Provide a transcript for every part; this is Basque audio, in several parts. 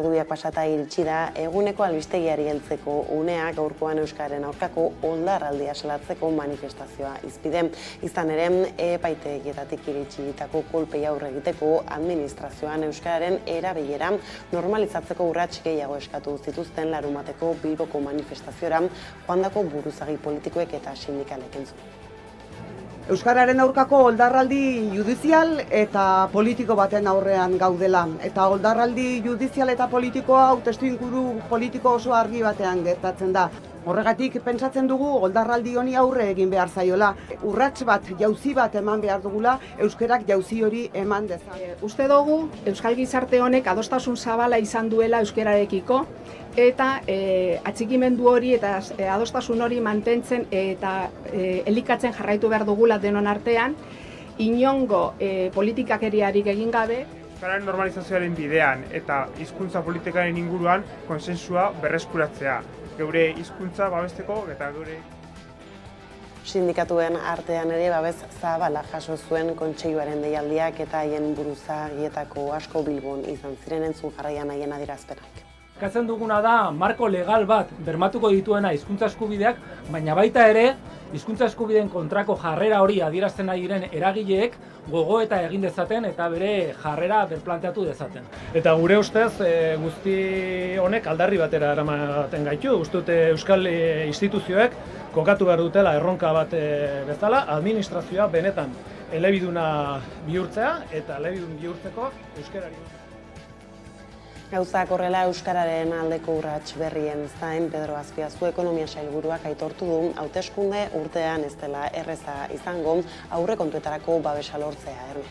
Orduak pasata iritsi da eguneko albistegiari heltzeko unea gaurkoan euskararen aurkako oldarraldia salatzeko manifestazioa izpide. Izan ere, epaitegietatik iritsitako kolpei aurre egiteko administrazioan euskararen erabilera normalizatzeko urrats gehiago eskatu zituzten larunbateko Bilboko manifestaziora joandako buruzagi politikoek eta sindikalek entzun. Euskararen aurkako oldarraldi judizial eta politiko baten aurrean gaudela. Eta oldarraldi judizial eta politikoa testuinguru politiko oso argi batean gertatzen da. Horregatik pentsatzen dugu oldarraldi honi aurre egin behar zaiola. Urrats bat, jauzi bat eman behar dugula, euskerak jauzi hori eman dezake. Uste dugu euskal gizarte honek adostasun zabala izan duela euskararekiko eta atxikimendu hori eta adostasun hori mantentzen eta elikatzen jarraitu behar dugula denon artean, inongo politikakeriarik egin gabe. Euskararen normalizazioaren bidean eta hizkuntza politikaren inguruan konsensua berreskuratzea. Geure hizkuntza babesteko eta geure Sindikatuen artean ere babes zabala jaso zuen kontseiluaren deialdiak eta haien buruzagietako asko Bilbon izan ziren entzun jarraian haien adierazpenak. Eskatzen duguna da marko legal bat bermatuko dituena hizkuntza eskubideak, baina baita ere hizkuntza eskubideen kontrako jarrera hori adierazten nahi diren eragileek gogoeta egin dezaten eta bere jarrera berplanteatu dezaten. Eta gure ustez guzti honek aldarri batera eramaten gaitu. Uste dute euskal instituzioek kokatu behar dutela erronka bat bezala, administrazioa benetan elebiduna bihurtzea eta elebidun bihurtzeko euskarari. Gauzak horrela euskararen aldeko urrats berrien zain Pedro Azpiazu ekonomia sailburuak aitortu du hauteskunde urtean ez dela erreza izango aurrekontuetarako babesa lortzea erme.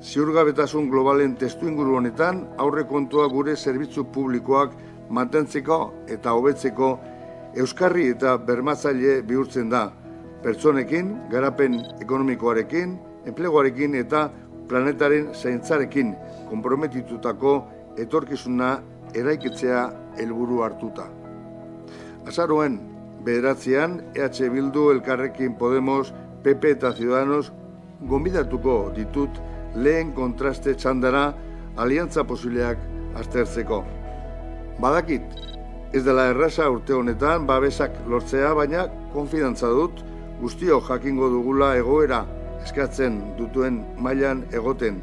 Ziurgabetasun globalen testuinguru honetan aurrekontua gure zerbitzu publikoak mantentzeko eta hobetzeko euskarri eta bermatzaile bihurtzen da. Pertsonekin, garapen ekonomikoarekin, enpleguarekin eta planetaren zaintzarekin konprometitutako etorkizuna eraikitzea helburu hartuta. Azaroen 9 EH Bildu, Elkarrekin Podemos, PP eta Ciudadanos gonbidatuko ditut lehen kontraste txandara aliantza posibleak aztertzeko. Badakit, ez dela erraza urte honetan babesak lortzea, baina konfidantza dut guztiok jakingo dugula egoera eskatzen dutuen mailan egoten.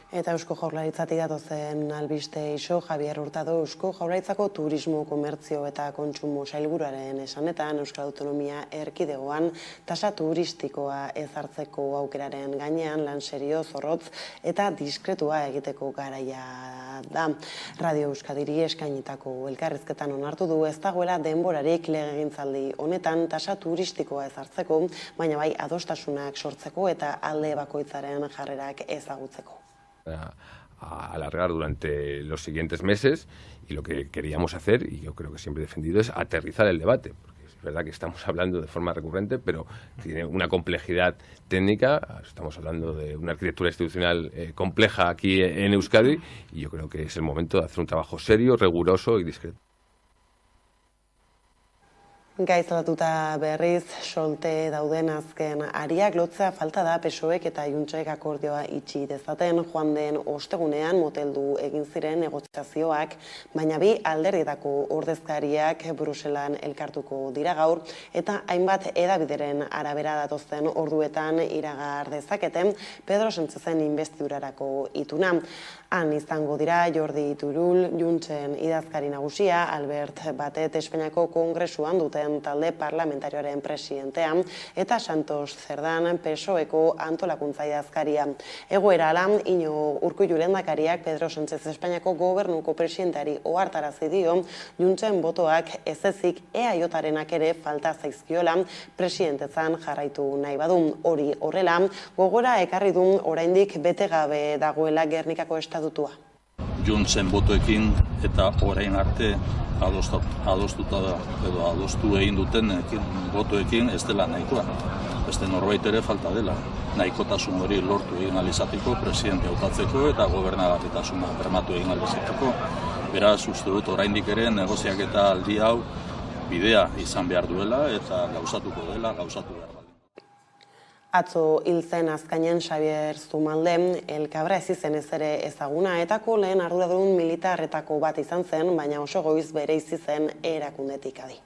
Eta Eusko Jaurlaritzatik datozen albiste iso, Javier Hurtado Eusko Jaurlaritzako Turismo, Komertzio eta Kontsumo sailburuaren esanetan Euskal Autonomia Erkidegoan tasa turistikoa ezartzeko aukeraren gainean lan serio, zorrotz eta diskretua egiteko garaia da. Radio Euskadiri eskainitako elkarrizketan onartu du ez dagoela denborarik legegintzaldi honetan tasa turistikoa ezartzeko, baina bai adostasunak sortzeko eta alde bakoitzaren jarrerak ezagutzeko. A alargar durante los siguientes meses y lo que queríamos hacer, y yo creo que siempre he defendido, es aterrizar el debate, porque es verdad que estamos hablando de forma recurrente, pero tiene una complejidad técnica, estamos hablando de una arquitectura institucional compleja aquí en Euskadi, y yo creo que es el momento de hacer un trabajo serio, riguroso y discreto. Gaizlatuta berriz, solte dauden azken ariak lotzea falta da PSOEk eta Juntsek akordioa itxi dezaten joan den ostegunean moteldu egin ziren negoziazioak, baina bi alderdietako ordezkariak Bruselan elkartuko dira gaur eta hainbat hedabideren arabera datozen orduetan iragar dezaketen Pedro Sánchezen inbestidurarako ituna. Han izango dira Jordi Turull, Juntsen idazkari nagusia, Albert Batet Espainiako Kongresuan duten talde parlamentarioaren presidentea eta Santos Zerdan PSOEko antolakuntza idazkaria. Egoera hala, Iñigo Urkullu lehendakariak Pedro Sánchez Espainiako gobernuko presidenteari ohartarazi dio Juntsen botoak ez ezik EAJarenak ere falta zaizkiola presidentetzan jarraitu nahi badu. Hori horrela, gogora ekarri du oraindik bete gabe dagoela Gernikako estatutua. Juntsen botoekin eta orain arte adostuta da, edo adostu egin duten botoekin ez dela nahikoa. Beste norbait ere falta dela. Nahikotasun hori lortu egin alizateko, presidente hautatzeko eta gobernagarritasuna bermatu egin alizateko. Beraz, uste dut oraindik ere negoziaketa aldi hau bidea izan behar duela eta gauzatuko dela, gauzatu behar da. Atzo hil zen azkainen Xabier Zumalde, elkabra ez izenez ere ezaguna, etako lehen arduradun militarretako bat izan zen, baina oso goiz bereizi zen erakundetik adi.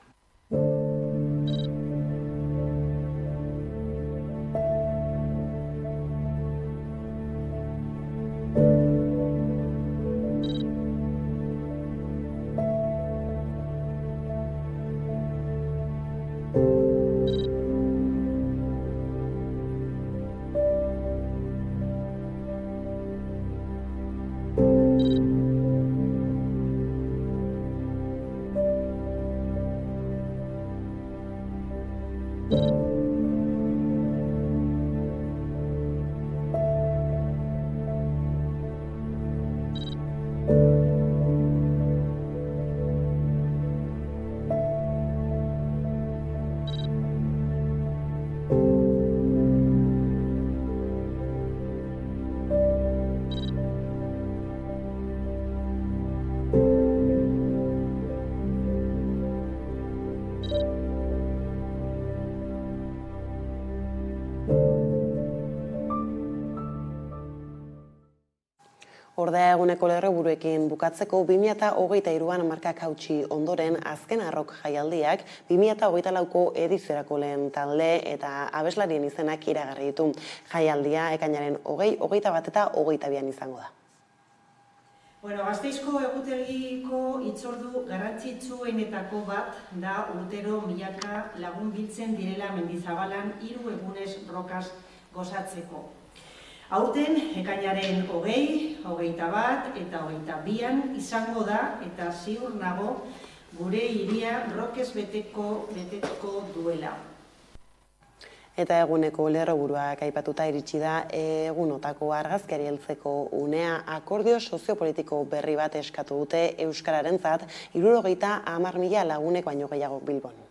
Ordea eguneko lerroburuekin bukatzeko 2023an markak hautsi ondoren azken arrok jaialdiak 2024ko ediziorako lehen talde eta abeslarien izenak iragarri ditu. Jaialdia ekainaren 20, 21 eta 22an izango da. Gasteizko egutegiko hitzordu garrantzitsuenetako bat da urtero milaka lagun biltzen direla Mendizabalan 3 egunez rokaz gozatzeko. Aurten, ekainaren 20, 21 eta 22an izango da eta ziur nago gure hiria rokez beteko duela. Eta eguneko lerroburuak aipatuta iritsi da egunotako argazkiari heltzeko unea akordio soziopolitiko berri bat eskatu dute euskararentzat 70.000 lagunek baino gehiago Bilbon.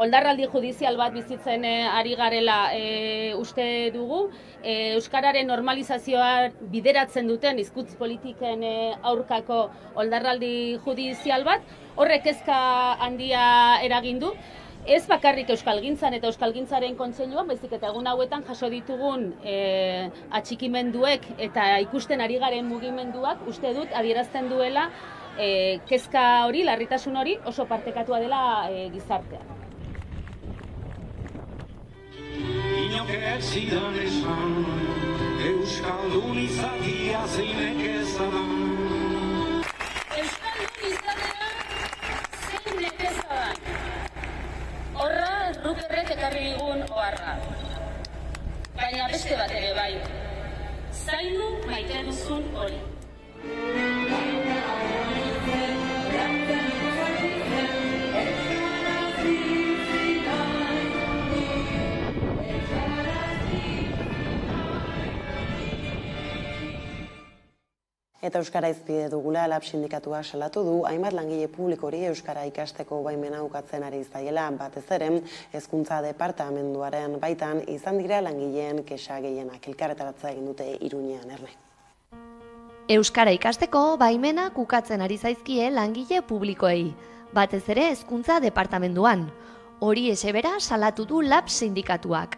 Oldarraldi judizial bat bizitzen ari garela uste dugu. Euskararen normalizazioa bideratzen duten hizkuntz politiken aurkako oldarraldi judizial bat. Horrek kezka handia eragin du. Ez bakarrik euskalgintzan eta euskalgintzaren kontseiluan, baizik eta egun hauetan jaso ditugun atxikimenduek eta ikusten ari garen mugimenduak uste dut adierazten duela kezka hori, larritasun hori oso partekatua dela gizartean. Inok ez zidan esan, euskaldun izatia zeinek ezadan. Euskaldun izatea zeinek ezadan. Horra Ruperrek ekarri digun oharra. Baina beste bat ere bai. Zaindu maite duzun hori. Eta Euskara izpide dugula LAB sindikatua salatu du, hainbat langile publikori Euskara ikasteko baimena ukatzen ari zaiela, batez ere, hezkuntza departamenduaren baitan izan dira langileen kexa gehienak. Elkarretaratza egin dute Iruñean, Erne. Euskara ikasteko baimenak ukatzen ari zaizkie langile publikoei, batez ere hezkuntza departamenduan. Hori esebera salatu du LAB sindikatuak.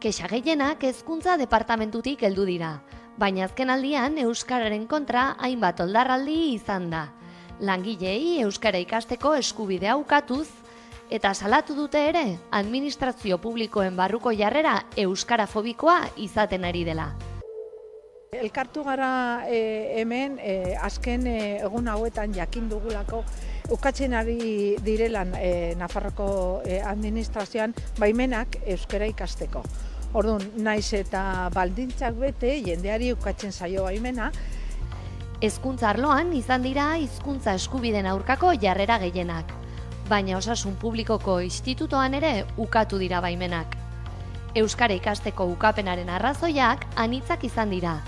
Kexa gehienak hezkuntza departamentutik heldu dira. Baina azken aldian euskararen kontra hainbat oldarraldi izan da. Langileei euskara ikasteko eskubidea ukatuz eta salatu dute ere administrazio publikoen barruko jarrera euskarafobikoa izaten ari dela. Elkartu gara hemen azken egun hauetan jakin dugulako ukatzen ari direlan Nafarroko administrazioan baimenak euskara ikasteko. Orduan, naiz eta baldintzak bete, jendeari ukatzen zaio baimena. Hezkuntza arloan izan dira hizkuntza eskubideen aurkako jarrera gehienak, baina osasun publikoko institutoan ere ukatu dira baimenak. Euskara ikasteko ukapenaren arrazoiak anitzak izan dira.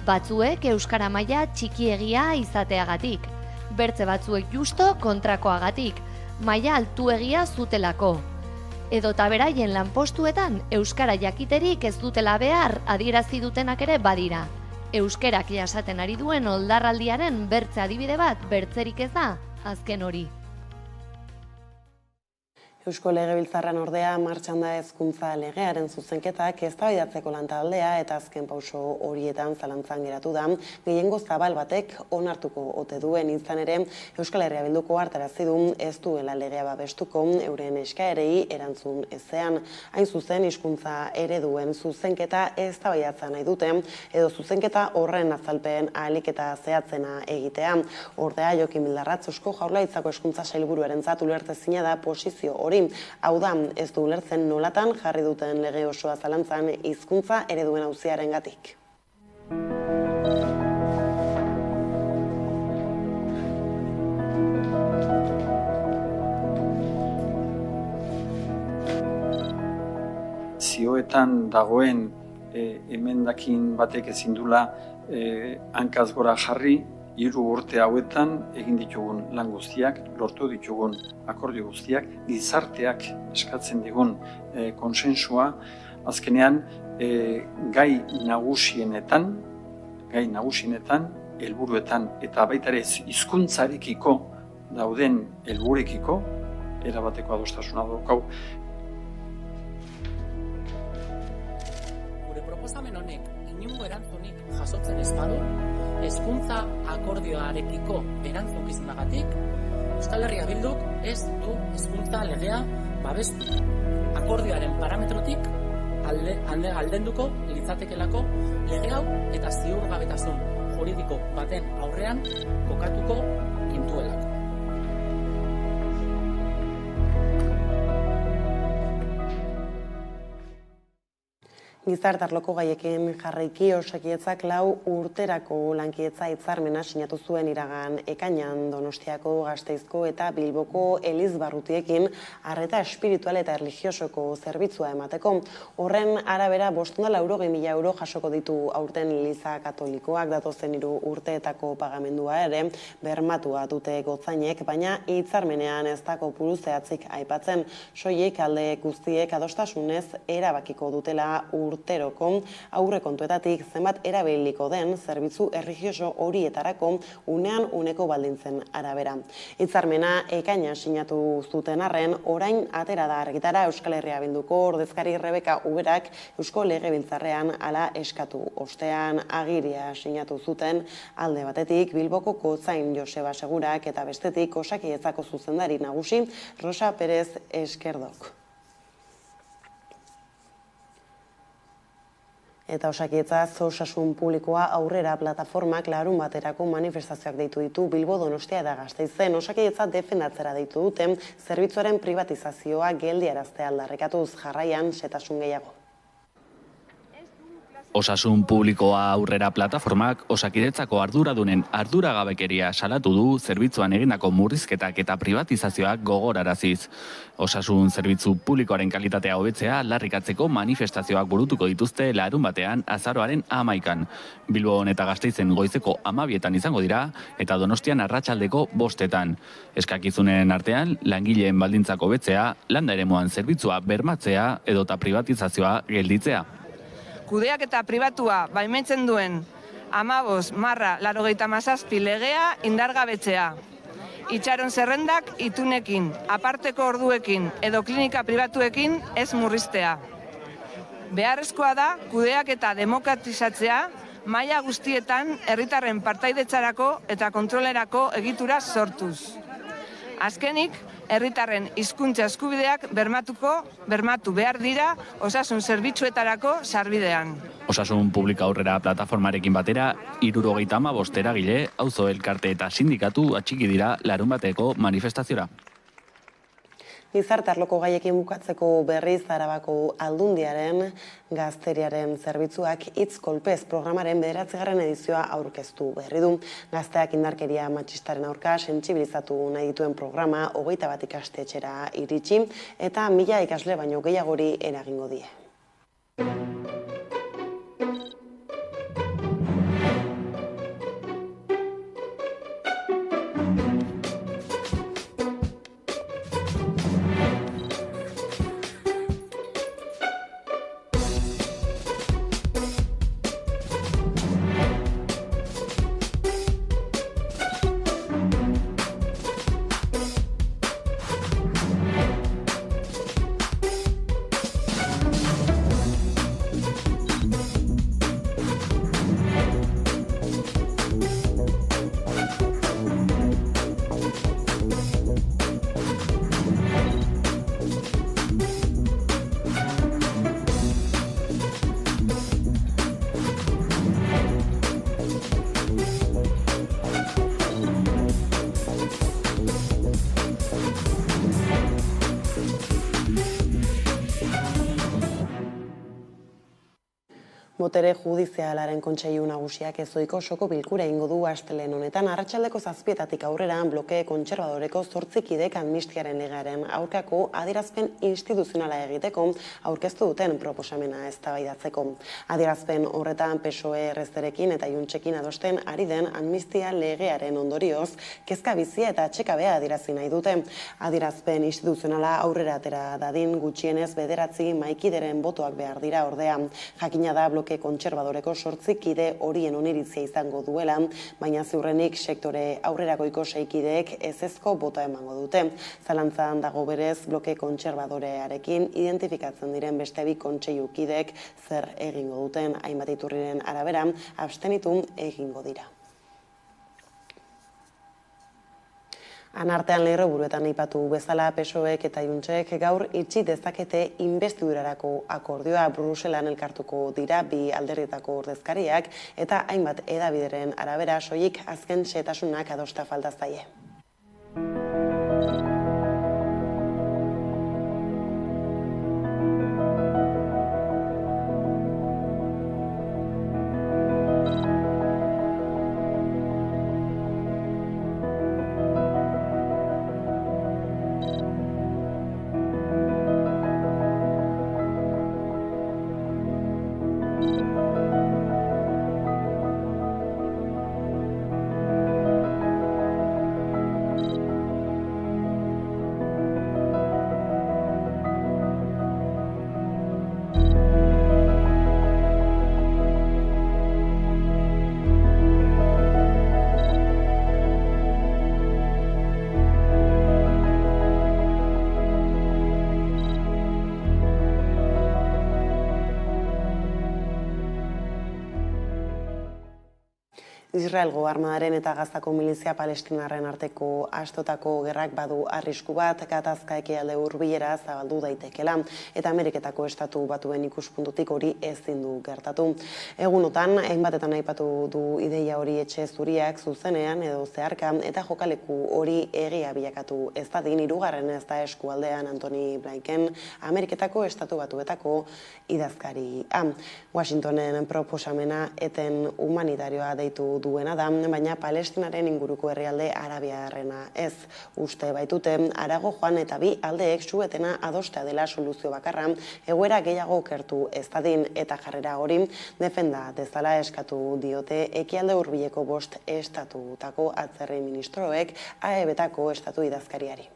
Batzuek euskara maila txikiegia izateagatik, bertze batzuek justo kontrakoagatik, maila altuegia zutelako. edota beraien lanpostuetan euskara jakiterik ez dutela behar adierazi dutenak ere badira. Euskerak jasaten ari duen oldarraldiaren bertze adibide bat bertzerik ez da azken hori. Eusko Legebiltzarran ordea martxan da hezkuntza legearen zuzenketak eztabaidatzeko lantaldea eta azken pauso horietan zalantzan geratu da. Gehiengo zabal batek onartuko ote duen izan ere Euskal Herria Bilduko hartarazi du ez duela legea babestuko euren eskaerei erantzun ezean. Hain zuzen hizkuntza ereduen zuzenketa eztabaidatza nahi dute edo zuzenketa horren azalpen ahalik eta zehatzena egitea. Ordea Jokin Bildarratz Eusko Jaurlaritzako hezkuntza sailburuarentzat ulertezina da posizio hori. Hau da, ez du ulertzen nolatan jarri duten lege osoa zalantzan hizkuntza ereduen auziarengatik. Zioetan dagoen emendakin batek ezin dula hankaz gora jarri, 3 urte hauetan egin ditugun lan guztiak, lortu ditugun akordio guztiak, gizarteak eskatzen digun konsensua, azkenean gai nagusienetan, helburuetan eta baita ere hizkuntzarekiko dauden helburekiko erabateko adostasuna daukagu. Gure proposamen honek inongo erantzunik jasotzen ez badu, hezkuntza akordioarekiko erantzukizunagatik, Euskal Herria Bilduk ez du hezkuntza legea babestu. Akordioaren parametrotik aldenduko litzatekelako lege hau eta ziurgabetasun juridiko baten aurrean kokatuko gintuelako. Gizartarloko gaiekin jarraiki Osakidetzak 4 urterako lankidetza hitzarmena sinatu zuen iragan ekainean Donostiako, Gasteizko eta Bilboko elizbarrutiekin arreta espiritual eta erlijiosoko zerbitzua emateko. Horren arabera 580.000 euro jasoko ditu aurten Eliza Katolikoak, datozen 3 urteetako pagamendua ere bermatua dute gotzainek, baina hitzarmenean ez da kopuru zehatzik aipatzen. Soilik alde guztiek adostasunez erabakiko dutela urteroko aurrekontuetatik zenbat erabiliko den zerbitzu erlijioso horietarako unean uneko baldintzen arabera. Hitzarmena ekaina sinatu zuten arren, orain atera da argitara Euskal Herria Bilduko ordezkari Rebeka Uberak Eusko Legebiltzarrean hala eskatu. Ostean agiria sinatu zuten alde batetik Bilboko Gotzain Joseba Segurak eta bestetik Osakidetzako zuzendari nagusi Rosa Perez Eskerdok. Eta Osakidetzaz Osasun Publikoa aurrera plataformak larunbaterako manifestazioak deitu ditu Bilbo, Donostia eta Gasteizen. Osakidetza defendatzera deitu duten zerbitzuaren privatizazioa geldiaraztea aldarrikatuz, jarraian xehetasun gehiago. Osasun Publikoa aurrera plataformak Osakidetzako arduradunen arduragabekeria salatu du zerbitzuan egindako murrizketak eta privatizazioak gogoraraziz. Osasun zerbitzu publikoaren kalitatea hobetzea aldarrikatzeko manifestazioak burutuko dituzte larunbatean azaroaren 11an. Bilbon eta Gasteizen goizeko 12etan izango dira eta Donostian arratsaldeko 5etan. Eskakizunen artean langileen baldintzak hobetzea, landa eremuan zerbitzua bermatzea edota privatizazioa gelditzea. Kudeaketa pribatua baimentzen duen 15/87 legea indargabetzea. Itxaron zerrendak itunekin, aparteko orduekin edo klinika pribatuekin ez murriztea. Beharrezkoa da kudeaketa demokratizatzea maila guztietan herritarren partaidetzarako eta kontrolerako egitura sortuz. Azkenik, herritarren hizkuntza eskubideak bermatu behar dira osasun zerbitzuetarako sarbidean. Osasun Publiko aurrera plataformarekin batera 75 eragile, auzo elkarte eta sindikatu atxiki dira larunbateko manifestaziora. Gizartarloko gaiekin bukatzeko berriz Arabako Aldundiaren gazteriaren zerbitzuak hitz kolpez programaren 9. edizioa aurkeztu berri du. Gazteak indarkeria matxistaren aurka sentsibilizatu nahi dituen programa 21 ikastetxera iritsi eta 1000 ikasle baino gehiagori eragingo die. Botere judizialaren kontseilu nagusiak ezoiko osoko bilkura egingo du astelehen honetan. Arratsaldeko 7:00 aurrera bloke kontserbadoreko 8 kidek amnistiaren legearen aurkako adierazpen instituzionala egiteko aurkeztu duten proposamena eztabaidatzeko. Adierazpen horretan PSOE errezerekin eta Juntzekin adosten ari den amnistia legearen ondorioz kezka bizia eta atsekabea adierazi nahi dute. Adierazpen instituzionala aurrera atera dadin gutxienez 9 mahaikideren botoak behar dira ordea. Jakina da bloke kontserbadoreko 8 kide horien oniritzia izango duela, baina ziurrenik sektore aurrerakoiko 6 kideek ezezko botoa emango dute. Zalantzan dago berez bloke kontserbadorearekin identifikatzen diren beste 2 kontseilu kideek zer egingo duten. Hainbat iturriren arabera abstenitu egingo dira. Anartean lerroburuetan aipatu bezala PSOEk eta Juntzek gaur itxi dezakete inbestidurarako akordioa. Bruselan elkartuko dira bi alderdietako ordezkariak eta hainbat hedabideren arabera soilik azken xehetasunak adosta falta zaie. Israelgo armadaren eta Gazako milizia palestinarren arteko astotako gerrak badu arrisku bat, gatazka ekialde hurbilera zabaldu daitekela, eta Ameriketako estatu batuen ikuspuntutik hori ezin du gertatu. Egunotan, hainbatetan aipatu du ideia hori etxe zuriak zuzenean edo zeharka, eta jokaleku hori egia bilakatu ez dadin. Hirugarren ez da eskualdean Antony Blinken, Ameriketako estatu batuetako idazkari. Washingtonen proposamena eten humanitarioa deitu duena da, baina Palestinaren inguruko herrialde arabiarrena ez. Uste baitute, harago joan eta bi aldeek suetena adostea dela soluzio bakarra, egoera gehiago okertu ez dadin, eta jarrera hori defenda dezala eskatu diote ekialde hurbileko 5 estatutako atzerri ministroek AEB-tako estatu idazkariari.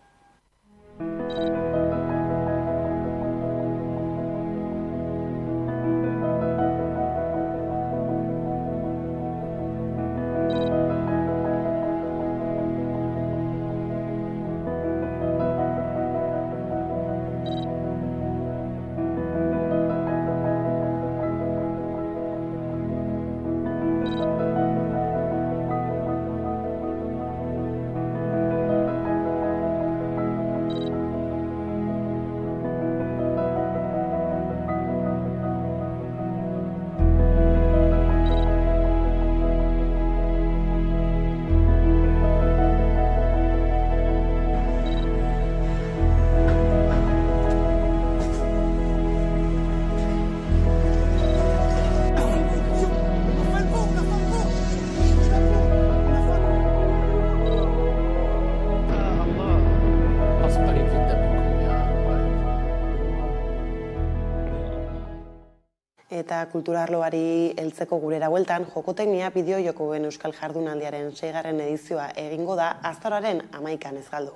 Eta kulturarloari heltzeko gurera bueltan, Jokoteknia bideo-jokoen Euskal Jardunaldiaren 6. edizioa egingo da azaroaren 11an ez galdu.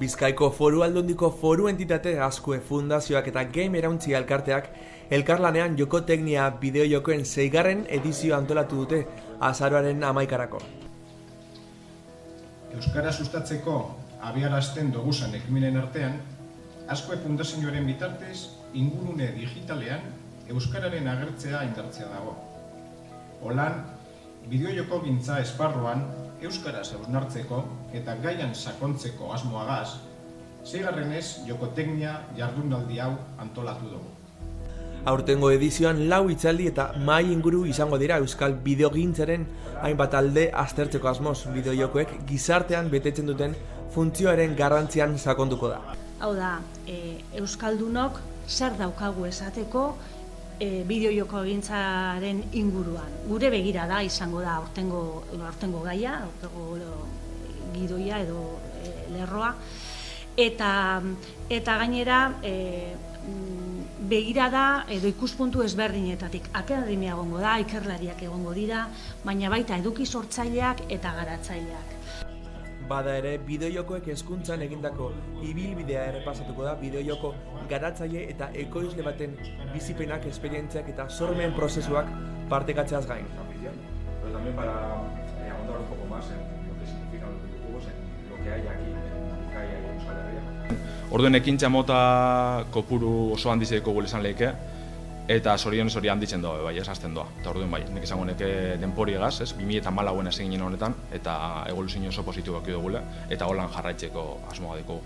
Bizkaiko Foru Aldundiko foru entitate Azkue Fundazioak eta Game Erauntzi Elkarteak elkarlanean Jokoteknia bideo-jokoen 6. edizioa antolatu dute azaroaren 11arako. Euskara sustatzeko abiarazten doguzan ekimenen artean, Azkue Fundazioaren bitartez ingurune digitalean Euskararen agertzea indartzea dago. Holan, bideojoko gintza esparruan Euskaraz hausnartzeko eta gaian sakontzeko asmoagaz, 6. Jokoteknia jardunaldi hau antolatu dugu. Aurtengo edizioan 4 hitzaldi eta mahai inguru izango dira euskal bideogintzaren hainbat alde aztertzeko asmoz. Bideojokoek gizartean betetzen duten funtzioaren garrantzian sakonduko da. Hau da, euskaldunok zer daukagu esateko bideo-joko egintzaren inguruan. Gure begira da izango da aurtengo gaia, aurtengo gidoia edo lerroa, eta gainera begira da edo ikuspuntu ezberdinetatik. Akademia egongo da, ikerlariak egongo dira, baina baita eduki sortzaileak eta garatzaileak. Bada ere, bideojokoek hezkuntzan egindako ibilbidea errepasatuko da bideojoko garatzaile eta ekoizle baten bizipenak, esperientziak eta sormen prozesuak partekatzeaz gain. Pero también para ahondar un poco más en lo que significan los videojuegos, en lo que hay aquí en Bizkaia y Euskal Herria. Orduen ekintza mota kopuru oso handizeko gule esan lehike, eta zorionez hori handitzen doa, bai, esazten doa. Eta orduen bai, nik esango neke denpori egaz, 2014 ez egin honetan, eta evoluzio oso positiboak dugule, eta holan jarraitzeko asmoa deko.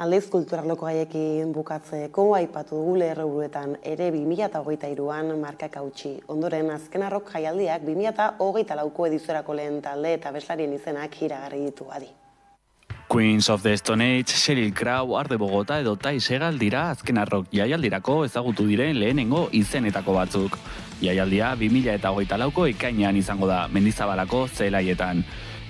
Aldiz, kulturarloko gaiekin bukatzeko aipatu dugu lerroburuetan ere 2023an markak hautsi. Ondoren, azken arrok jaialdiak 2024ko ediziorako lehen talde eta beslarien izenak iragarri ditu adi. Queens of the Stone Age, Sheryl Crow, Arde Bogota edo Tai Segal dira azken arrok jaialdirako ezagutu diren lehenengo izenetako batzuk. Jaialdia 2024ko ekainean izango da, Mendizabalako zelaietan.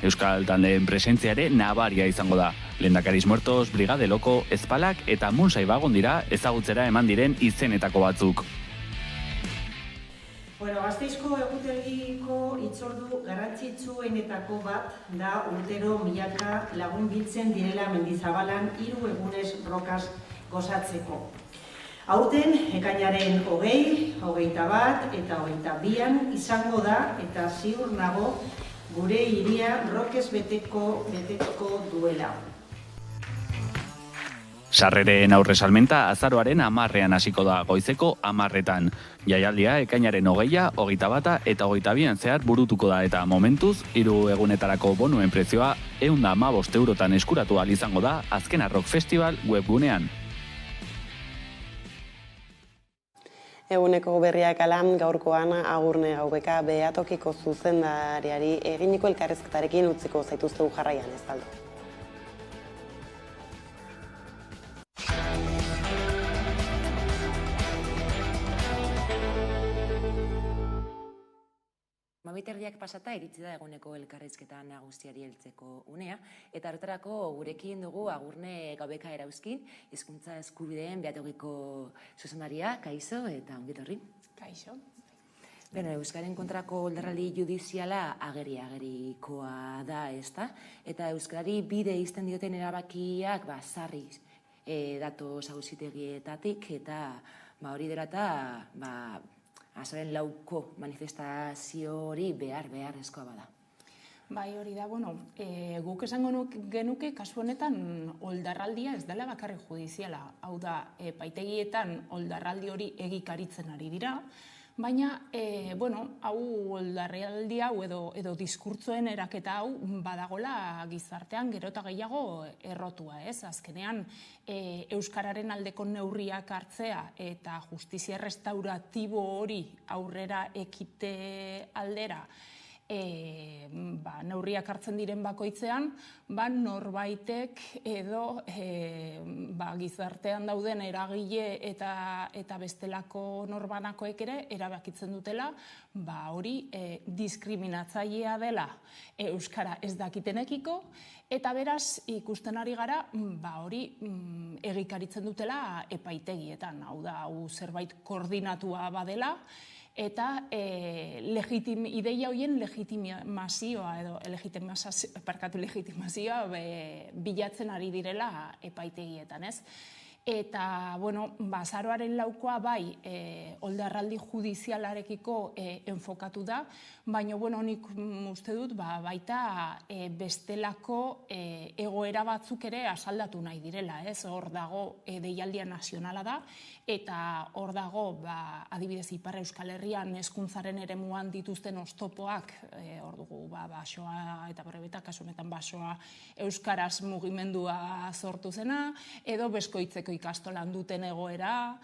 Euskal taldeen presentzia ere nabaria izango da. Lehendakariz Muertos, Brigade Loko, Ezpalak eta Munsai Bagon dira ezagutzera eman diren izenetako batzuk. Gasteizko egutegiko hitzordu garrantzitsuenetako bat da urtero milaka lagun biltzen direla Mendizabalan 3 egunez rokaz gozatzeko. Aurten, ekainaren 20, 21 eta 22an izango da eta ziur nago gure hiria rokez beteko duela. Sarreren aurre salmenta azaroaren 10ean hasiko da, goizeko 10etan. Jaialdia ekainaren 20, 21 eta 22an zehar burutuko da eta momentuz 3 egunetarako bonuen prezioa €115 eskuratu ahal izango da Azkena Rock Festival webgunean. Eguneko berriak alam gaurkoan Agurne Gaubeka Beatokiko zuzendariari eginiko elkarrizketarekin utziko zaituztegu jarraian ez daldo. Mabiterdiak pasata iritsi da eguneko elkarrizketa nagusiari heltzeko unea, eta horretarako gurekin dugu Agurne Gaubeka Erauzkin, hizkuntza eskubideen Beatokiko zuzendaria, kaixo eta ongi etorri. Kaixo. Euskaren kontrako oldarraldi judiziala agerikoa da, ezta? Eta euskarari bide izten dioten erabakiak sarri datoz auzitegietatik, eta hori dela eta Azaren 4ko manifestazio hori beharrezkoa bada. Bai, hori da, guk esango genuke kasu honetan oldarraldia ez dela bakarrik judiziala. Hau da, epaitegietan oldarraldi hori egikaritzen ari dira, baina, hau oldarraldi hau edo diskurtzoen eraketa hau badagola gizartean gero eta gehiago errotua, ez? Azkenean, euskararen aldeko neurriak hartzea eta justizia restauratibo hori aurrera ekite aldera neurriak hartzen diren bakoitzean, norbaitek edo gizartean dauden eragile eta bestelako norbanakoek ere erabakitzen dutela, hori diskriminatzailea dela euskara ez dakitenekiko, eta beraz ikusten ari gara hori egikaritzen dutela epaitegietan, hau da, zerbait koordinatua badela, eta ideia horien legitimazioa bilatzen ari direla epaitegietan, ez? Eta, azaroaren 4koa bai oldarraldi judizialarekiko enfokatu da, baina, nik uste dut, baita bestelako egoera batzuk ere asaldatu nahi direla, ez? Hor dago deialdia nazionala da, eta hor dago, adibidez, Ipar Euskal Herrian hezkuntzaren eremuan dituzten oztopoak, hor dugu, basoa eta Borrebeta, kasu honetan basoa euskaraz mugimendua sortu zena, edo Beskoitzeko ikastolan duten egoera,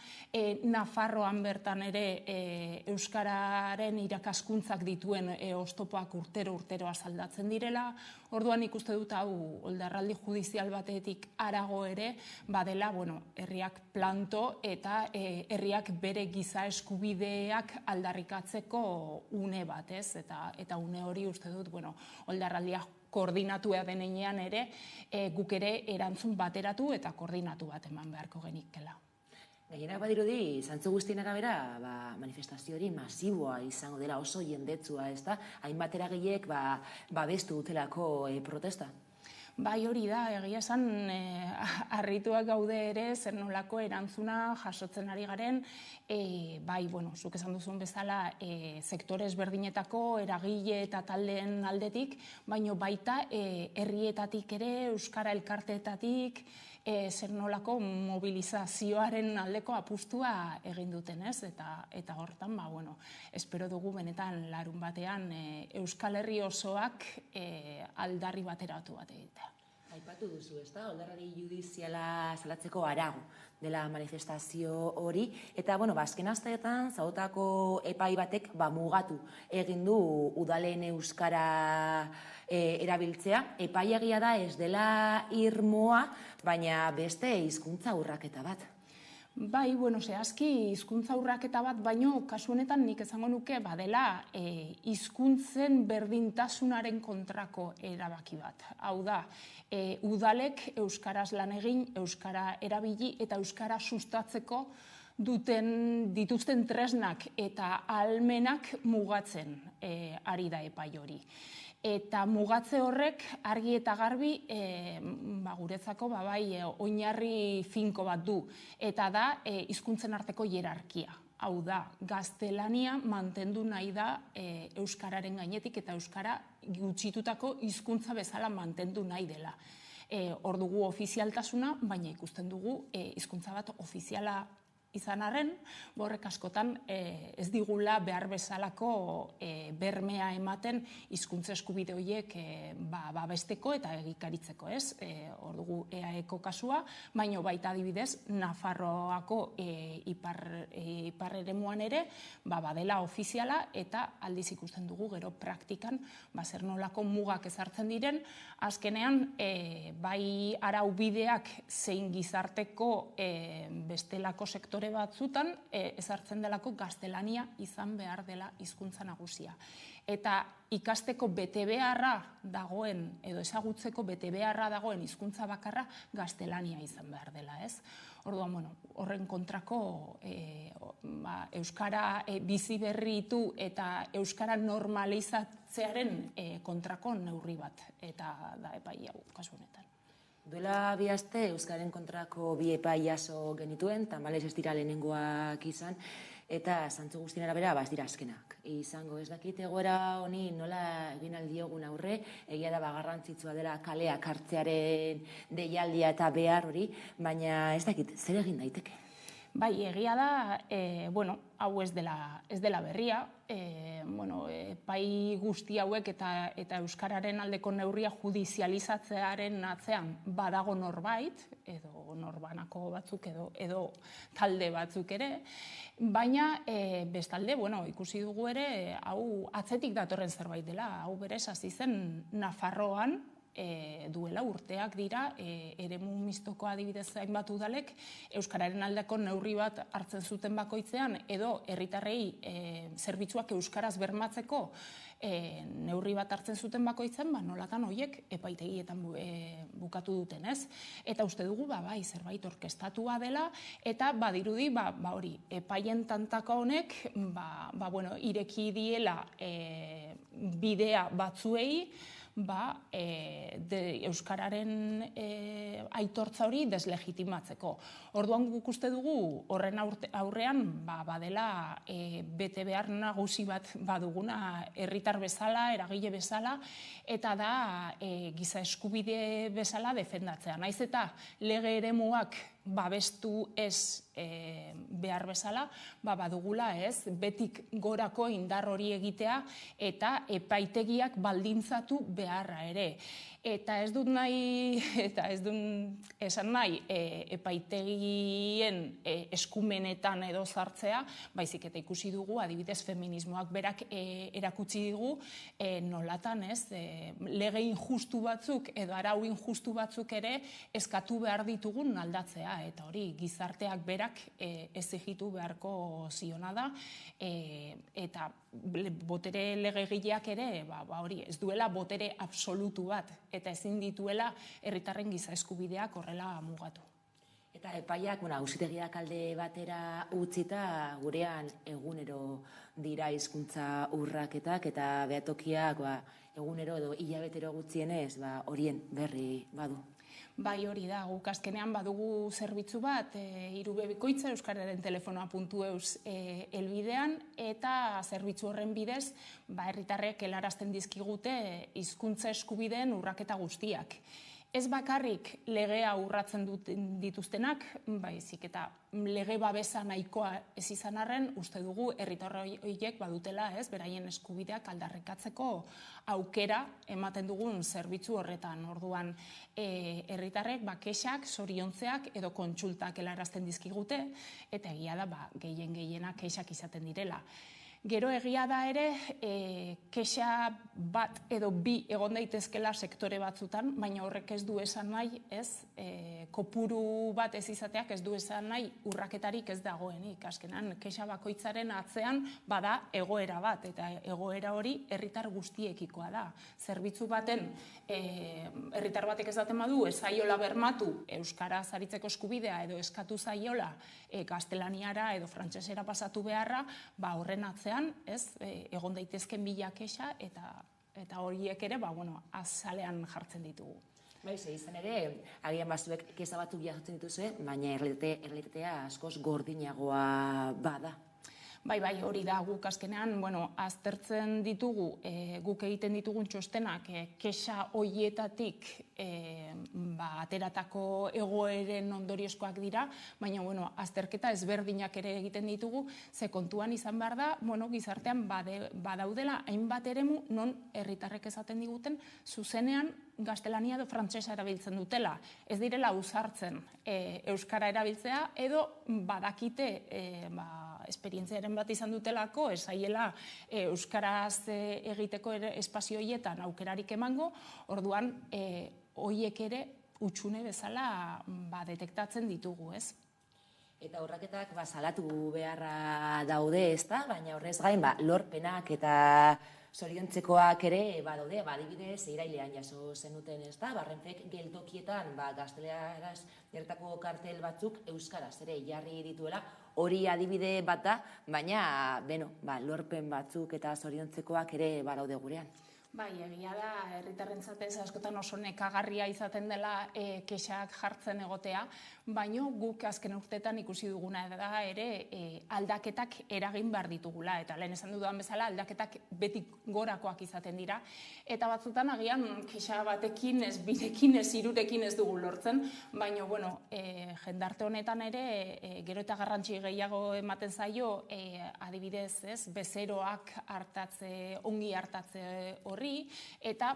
Nafarroan bertan ere euskararen irakaskuntzak dituen oztopoak urtero azaldatzen direla. Orduan ikuste dut hau oldarraldi judizial batetik harago ere badela, herriak planto eta herriak bere giza eskubideak aldarrikatzeko une bat, ez? Eta une hori uste dut, oldarraldia koordinatua denean ere, guk ere erantzun bateratu eta koordinatu bat eman beharko genikela. Gehienak badirudi, zantzu guztien arabera, manifestazio hori masiboa izango dela, oso jendetsua, ez da? Hainbat eragileek babestu dutelako protesta. Bai, hori da, egia esan harrituak gaude ere zer nolako erantzuna jasotzen ari garen, bai, zuk esan duzun bezala, sektore ezberdinetako eragile eta taldeen aldetik, baino baita herrietatik ere, euskara elkarteetatik, zer nolako mobilizazioaren aldeko apustua egin duten, ez? Eta hortan, espero dugu benetan larun batean Euskal Herri osoak aldarri bateratu bat egitea. Aipatu duzu, ez da? Oldarraldi judiziala salatzeko harago dela manifestazio hori. Eta, azken asteetan, zaudetako epai batek mugatu egin du udalen euskara erabiltzea. Epaiagia da ez dela irmoa, baina beste hizkuntza urraketa bat. Bai, zehazki hizkuntza urraketa bat, baino kasu honetan nik esango nuke badela hizkuntzen berdintasunaren kontrako erabaki bat. Hau da, udalek euskaraz lan egin, euskara erabili eta euskara sustatzeko dituzten tresnak eta ahalmenak mugatzen ari da epai hori. Eta mugatze horrek argi eta garbi guretzako oinarri finko bat du. Eta da hizkuntzen arteko hierarkia. Hau da, gaztelania mantendu nahi da euskararen gainetik eta euskara gutxitutako hizkuntza bezala mantendu nahi dela. Hor dugu ofizialtasuna, baina ikusten dugu hizkuntza bat ofiziala izan arren, horrek askotan ez digula behar bezalako bermea ematen hizkuntza eskubide horiek babesteko eta egikaritzeko, ez? Hor dugu EAEko kasua, baino baita adibidez Nafarroako ipar eremuan ere badela ofiziala eta aldiz ikusten dugu gero praktikan zer nolako mugak ezartzen diren, azkenean bai araubideak zein gizarteko bestelako sektore batzutan ezartzen delako gaztelania izan behar dela hizkuntza nagusia. Eta ikasteko betebeharra dagoen, edo ezagutzeko betebeharra dagoen hizkuntza bakarra gaztelania izan behar dela, ez? Orduan, horren kontrako euskara bizi berritu eta euskara normalizatzearen kontrako neurri bat, eta da epai hau kasu honetan. Duela bi aste Euskaren kontrako bi epai jaso genituen, tamalez ez dira lehenengoak izan, eta zantzu guztien arabera ez dira azkenak. Izango ez dakit egoera honi nola egin aldiogun aurre, egia da garrantzitsua dela kaleak hartzearen deialdia eta behar hori, baina ez dakit, zer egin daiteke? Bai, egia da, hau ez dela berria, pai guzti hauek eta euskararen aldeko neurria judizializatzearen atzean badago norbait, edo norbanako batzuk edo talde batzuk ere, baina bestalde, ikusi dugu ere, hau atzetik datorren zerbait dela, hau berez hasi zen Nafarroan, duela urteak dira, eremu mistoko adibidez hainbat udalek euskararen aldeko neurri bat hartzen zuten bakoitzean edo herritarrei zerbitzuak euskaraz bermatzeko neurri bat hartzen zuten bakoitzen, nolatan horiek epaitegietan bukatu duten, ez? Eta uste dugu, bai, zerbait orkestatua dela, eta badirudi, hori, epaien tantaka honek, ireki diela bidea batzuei, euskararen aitortza hori deslegitimatzeko. Orduan guk uste dugu horren aurrean badela bete behar nagusi bat baduguna herritar bezala, eragile bezala, eta da giza eskubide bezala defendatzea. Naiz eta lege eremuak babestu ez behar bezala, badugula ez, betik gorako indar hori egitea eta epaitegiak baldintzatu beharra ere. Eta ez dut esan nahi epaitegien eskumenetan edo sartzea, baizik eta ikusi dugu, adibidez feminismoak berak erakutsi digu nolatan lege injustu batzuk edo arau injustu batzuk ere eskatu behar ditugun aldatzea, eta hori gizarteak berak exigitu beharko ziona da, eta botere legegileak ere hori ez duela botere absolutu bat, eta ezin dituela herritarren giza eskubideak horrela mugatu. Eta epaiak, auzitegiak alde batera utzita, gurean egunero dira hizkuntza urraketak eta behatokiak egunero edo hilabetero gutxienez horien berri badu. Bai, hori da, guk azkenean badugu zerbitzu bat, irubebikoitza euskararen telefonoa.eus helbidean, eta zerbitzu horren bidez, herritarrek helarazten dizkigute hizkuntza eskubideen urraketa guztiak. Ez bakarrik legea urratzen dituztenak, baizik eta lege babesa nahikoa ez izan arren, uste dugu herritar horiek badutela, beraien eskubideak aldarrikatzeko aukera ematen dugun zerbitzu horretan. Orduan, herritarrek kexak, zoriontzeak edo kontsultak helarazten dizkigute, eta egia da gehienak kexak izaten direla. Gero egia da ere, kexa bat edo bi egon daitezkela sektore batzutan, baina horrek ez du esan nahi, kopuru bat ez izateak ez du esan nahi urraketarik ez dagoenik. Azkenan, kexa bakoitzaren atzean bada egoera bat, eta egoera hori herritar guztiekikoa da. Zerbitzu baten, herritar batek ez daten badu, ez zaiola bermatu euskaraz aritzeko eskubidea edo eskatu zaiola gaztelaniara edo frantsesera pasatu beharra, horren atzean egon daitezken bila kexa eta horiek ere azalean jartzen ditugu. Izan ere, agian bazuek keza batzuk jasotzen dituzue, baina errealitatea askoz gordinagoa bada. Bai, hori da, guk azkenean, aztertzen ditugu, guk egiten ditugun txostenak, kexa hoietatik ateratako egoeren ondoriozkoak dira, baina azterketa ezberdinak ere egiten ditugu, ze kontuan izan behar da, gizartean badaudela hainbat eremu non herritarrek esaten diguten, zuzenean gaztelania edo frantsesa erabiltzen dutela. Ez direla ausartzen euskara erabiltzea edo badakite esperientziaren bat izan dutelako, ez zaiela euskaraz egiteko espazio horietan aukerarik emango, orduan horiek ere utxune bezala detektatzen ditugu, ez? Eta horraketak salatu beharra daude, ez da? Baina horrez gain, lorpenak eta zoriontzekoak ere badaude, adibidez, irailean jaso zenuten, ez da? Renfek geltokietan gazteleraz gertako kartel batzuk euskaraz ere jarri dituela, hori adibide bat da, baina lorpen batzuk eta zoriontzekoak ere badaude gurean. Bai, egia da, herritarrentzat askotan oso nekagarria izaten dela kexak jartzen egotea, baina guk azken urteetan ikusi duguna da ere aldaketak eragin behar ditugula, eta lehen esan dudan bezala aldaketak beti gorakoak izaten dira, eta batzutan agian kexa batekin, ez birekin, ez hirurekin ez dugu lortzen, baina jendarte honetan ere gero eta garrantzi gehiago ematen zaio, adibidez, bezeroak ongi hartatze horri, eta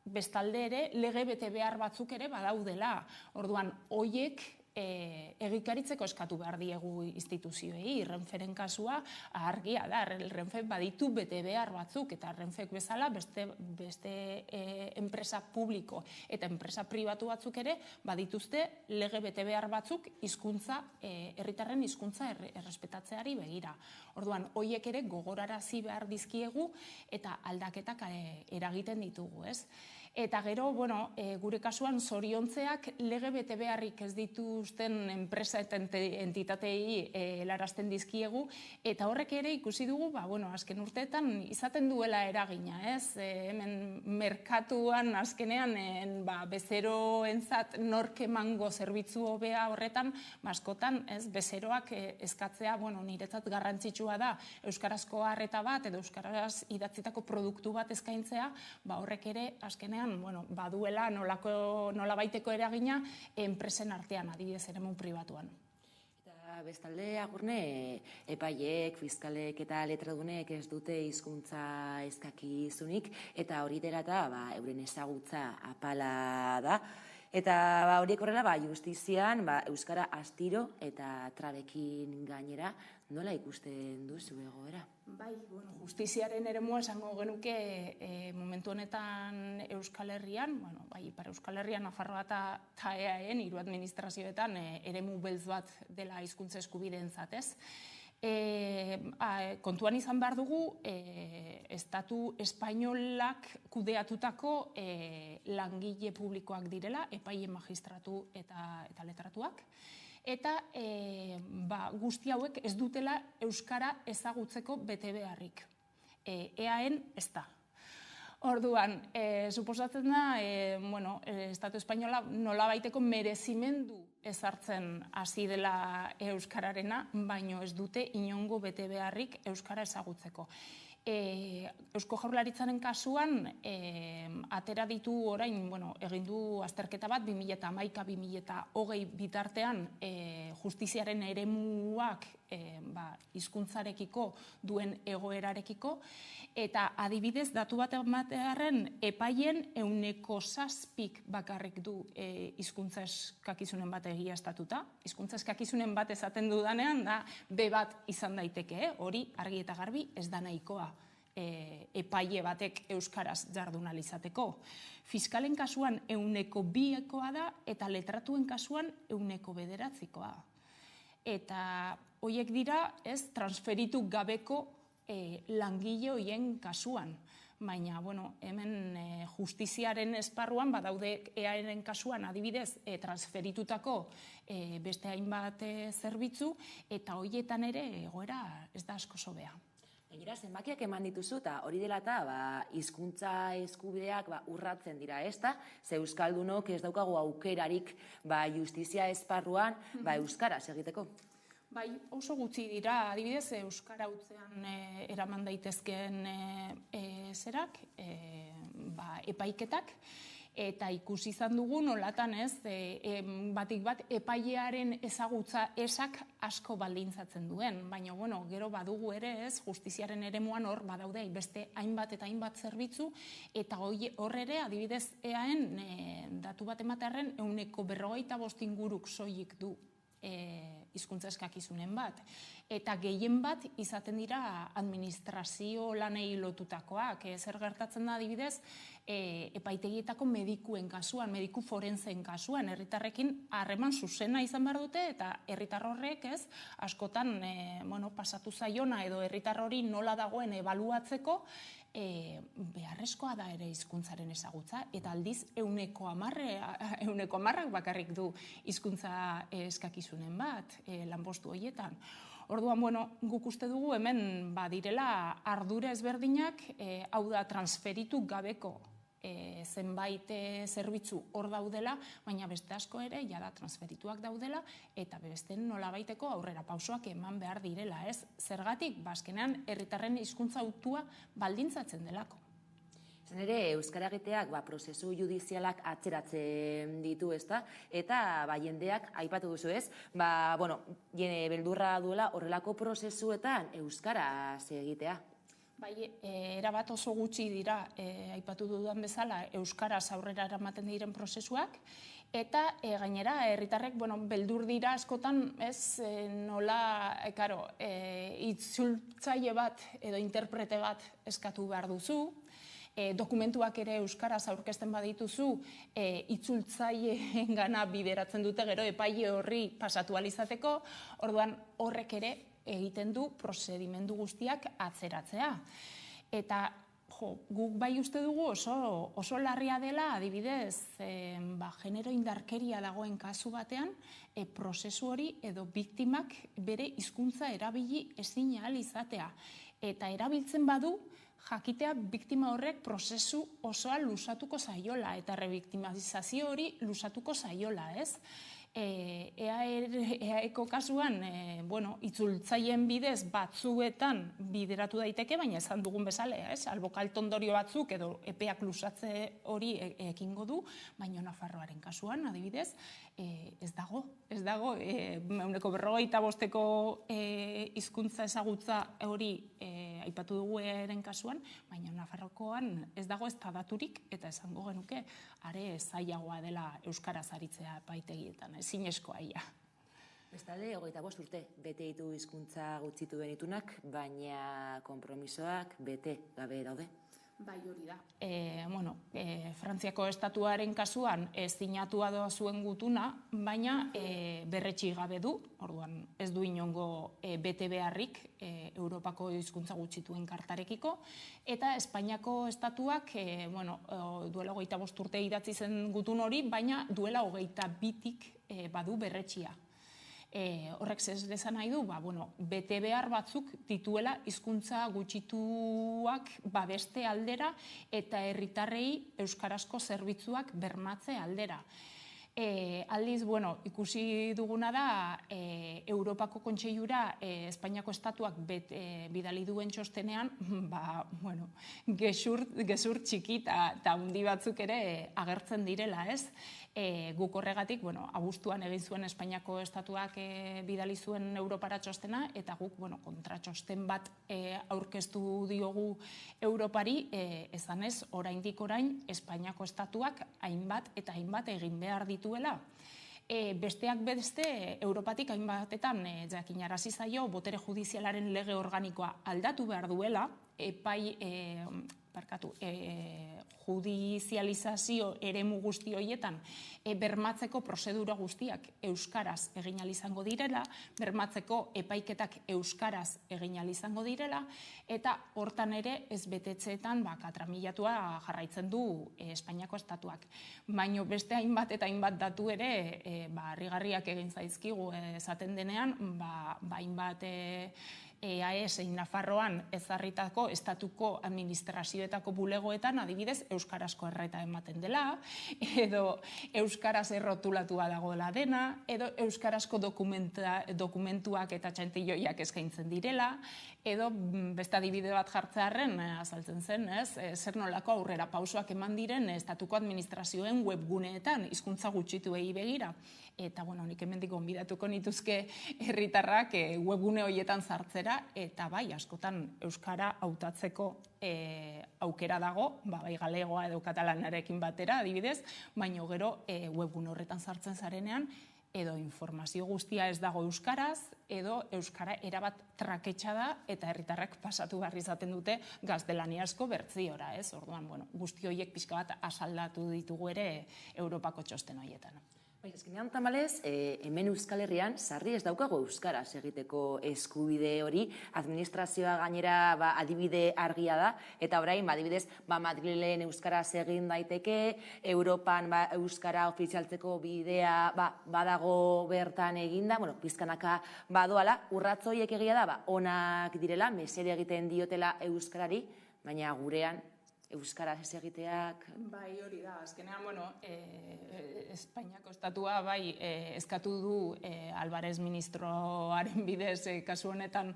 bestalde ere lege bete behar batzuk ere badaudela. Orduan, hoiek egikaritzeko eskatu behar diegu instituzioei. Renferen kasua argia da, Renfek baditu bete behar batzuk, eta Renfek bezala beste enpresa publiko eta enpresa pribatu batzuk ere badituzte lege bete behar batzuk herritarren hizkuntza errespetatzeari begira. Orduan, hoiek ere gogorarazi behar dizkiegu eta aldaketak eragiten ditugu, ez? Eta gero, gure kasuan zoriontzeak lege bete beharrik ez dituzten enpresa eta entitatei helarazten dizkiegu, eta horrek ere ikusi dugu, azken urteetan izaten duela eragina, ez? Hemen merkatuan azkenean bezeroentzat nork emango zerbitzu hobea horretan, askotan, bezeroak eskatzea, niretzat garrantzitsua da euskarazko arreta bat edo euskaraz idatzitako produktu bat eskaintzea, horrek ere azkenean baduela nolabaiteko eragina enpresen artean, adibidez eremu pribatuan. Eta bestalde, Agurne, epaiek, fiskalek eta letradunek ez dute hizkuntza eskakizunik, eta hori dela eta euren ezagutza apala da. Eta horiek horrela, justizian, euskara astiro eta trabekin gainera, nola ikusten duzu egoera? Bai, justiziaren eremua esango genuke momentu honetan Euskal Herrian, para Euskal Herrian, Nafarroa eta EAEn, hiru administrazioetan eremu beltz bat dela hizkuntza eskubideentzat, ez? Kontuan izan behar dugu, Estatu espainolak kudeatutako langile publikoak direla, epaile magistratu eta letratuak, eta guzti hauek ez dutela euskara ezagutzeko bete beharrik. EAEn ez da. Orduan, suposatzen da, Estatu espainola nolabaiteko merezimendu ezartzen hasi dela euskararena, baino ez dute inongo bete beharrik euskara ezagutzeko. Eusko Jaurlaritzaren kasuan, atera ditu orain, egin du azterketa bat, 2011-2020 bitartean justiziaren eremuak hizkuntzarekiko duen egoerarekiko, eta adibidez, datu bat ematearen epaien 7% bakarrik du hizkuntza eskakizunen bat egiaztatuta. Hizkuntza eskakizunen bat esaten dudanean, da B bat izan daiteke, hori argi eta garbi ez da nahikoa epaile batek euskaraz jardun izateko. Fiskalen kasuan 2%koa da, eta letratuen kasuan 9%koa. Eta horiek dira, ez, transferitu gabeko langile horien kasuan. Baina, hemen justiziaren esparruan, badaude EAEren kasuan adibidez transferitutako beste hainbat zerbitzu, eta horietan ere egoera ez da asko sobea. Gainera, zenbakiak eman dituzu, eta hori dela eta hizkuntza eskubideak urratzen dira, ez da? Ze euskaldunok ez daukagu aukerarik justizia esparruan euskaraz egiteko. Bai, oso gutxi dira, adibidez, euskara utzean eraman daitezkeen epaiketak, eta ikusi izan dugu nolatan ez, batik bat epailearen ezagutza esak asko baldintzatzen duen. Baina, gero badugu ere ez, justiziaren eremuan hor badaude beste hainbat eta hainbat zerbitzu, eta hor ere, adibidez, EAEn datu bat ematearen 45% inguruk soilik du hizkuntza eskakizunen bat. Eta gehien bat izaten dira administrazio lanei lotutakoak. Zer gertatzen da adibidez, epaitegietako medikuen kasuan, mediku forenzen kasuan, herritarrekin harreman zuzena izan behar dute, eta herritar horrek ez, askotan pasatu zaiona edo herritar hori nola dagoen ebaluatzeko, beharrezkoa da ere hizkuntzaren ezagutza, eta aldiz 110% bakarrik du hizkuntza eskakizunen bat, lanpostu horietan. Orduan, guk uste dugu hemen badirela ardura ezberdinak, hau da transferitu gabeko zenbait zerbitzu hor daudela, baina beste asko ere jada transferituak daudela, eta beste nolabaiteko aurrera pausoak eman behar direla, ez? Zergatik, azkenean herritarren hizkuntza hautua baldintzatzen delako. Zen ere, euskara egiteak prozesu judizialak atzeratzen ditu, ezta? Eta jendeak, aipatu duzu ez, beldurra duela horrelako prozesuetan euskaraz egitea. Bai, erabat oso gutxi dira, aipatu dudan bezala, euskaraz aurrera eramaten diren prozesuak, eta gainera, herritarrek, beldur dira askotan, ez nola, itzultzaile bat edo interprete bat eskatu behar duzu, dokumentuak ere euskaraz aurkezten badituzu, itzultzaileen gana bideratzen dute gero epaile horri pasatu alizateko, orduan horrek ere egiten du prozedimendu guztiak atzeratzea. Eta guk bai uste dugu oso larria dela, adibidez, genero indarkeria dagoen kasu batean, prozesu hori edo biktimak bere hizkuntza erabili ezin ahal izatea. Eta erabiltzen badu, jakitea biktima horrek prozesu osoa luzatuko zaiola, eta rebiktimizazio hori luzatuko zaiola, ez? EAEko kasuan, itzultzaien bidez batzuetan bideratu daiteke, baina esan dugun bezala, albo kaltondorio batzuk edo epeak lusatze hori ekingo du, baina Nafarroaren kasuan, adibidez, ez dago, 95% hizkuntza ezagutza hori aipatu dugu EAEren kasuan, baina Nafarrokoan ez dago ez daturik, eta esango genuke, are zailagoa dela euskaraz aritzea epaitegietan, ezinezkoa ia. Bestalde, 25 urte bete ditu hizkuntza gutxitu genitunak, baina konpromisoak bete gabe daude. Bai, hori da. Frantziako estatuaren kasuan sinatua doa zuen gutuna, baina berretsi gabe du, orduan ez du inongo bete beharrik Europako hizkuntza gutxituen kartarekiko, eta Espainiako estatuak duela 25 urte idatzi zen gutun hori, baina duela 22tik badu berretsia. Horrek zesan nahi du, bete behar batzuk dituela hizkuntza gutxituak babeste aldera eta herritarrei euskarazko zerbitzuak bermatze aldera. Aldiz, ikusi duguna da, Europako Kontseilura Espainiako estatuak bidali duen txostenean, gezur txiki eta handi batzuk ere agertzen direla, ez? Guk horregatik, abuztuan egin zuen Espainiako estatuak bidali zuen Europara txostena, eta guk kontratxosten bat aurkeztu diogu Europari, esanez, oraindik orain Espainiako estatuak hainbat eta hainbat egin behar dituela. Besteak beste, Europatik hainbatetan jakinarazi zaio botere judizialaren lege organikoa aldatu behar duela, judizializazio eremu guzti horietan bermatzeko prozedura guztiak euskaraz egin ahal izango direla, bermatzeko epaiketak euskaraz egin ahal izango direla, eta hortan ere ez betetzeetan katramilatua jarraitzen du Espainiako estatuak. Baina beste hainbat eta hainbat datu ere harrigarriak egin zaizkigu esaten denean, hainbat EAE Nafarroan ezarritako estatuko administrazioetako bulegoetan adibidez euskarazko erreta ematen dela, edo euskaraz errotulatua dagoela dena, edo euskarazko dokumentuak eta txantilloiak eskaintzen direla, edo beste adibide bat jartzearren azaltzen zen, zer nolako aurrera pausoak eman diren estatuko administrazioen webguneetan hizkuntza gutxituei begira. Eta, nik hemendik gonbidatuko nituzke herritarrak webgune horietan sartzera, eta bai, askotan euskara hautatzeko aukera dago, bai galegoa edo katalanarekin batera, adibidez, baina gero webgune horretan sartzen zarenean, edo informazio guztia ez dago euskaraz, edo euskara erabat traketxa da, eta herritarrak pasatu behar izaten dute gaztelaniazko bertziora, ez? Orduan, guzti horiek pixka bat asaldatu ditugu ere Europako txosten horietan. Azkenean, tamalez, hemen Euskal Herrian sarri ez daukago euskaraz egiteko eskubide hori, administrazioa gainera adibide argia da, eta orain, adibidez, Madrilen euskaraz egin daiteke, Europan euskara ofizialtzeko bidea badago bertan eginda, pizkanaka badoala, urratzoiek egia da, onak direla, mesede egiten diotela euskarari, baina gurean, euskaraz ez egiteak... Bai, hori da. Azkenean, Espainiako estatua eskatu du Álvarez ministroaren bidez kasu honetan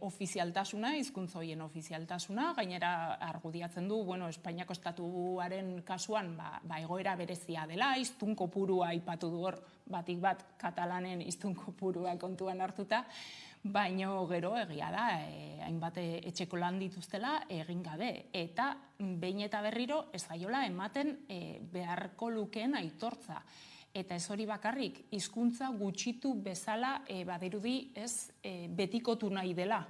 ofizialtasuna, hizkuntza horien ofizialtasuna, gainera argudiatzen du, Espainiako estatuaren kasuan egoera berezia dela, hiztun kopurua aipatu du hor, batik bat katalanen hiztun kopurua kontuan hartuta, baino gero egia da, hainbat etxeko lan dituztela egin gabe. Eta behin eta berriro ez zaiola ematen beharko lukeen aitortza. Eta ez hori bakarrik, hizkuntza gutxitu bezala badirudi ez betikotu nahi dela.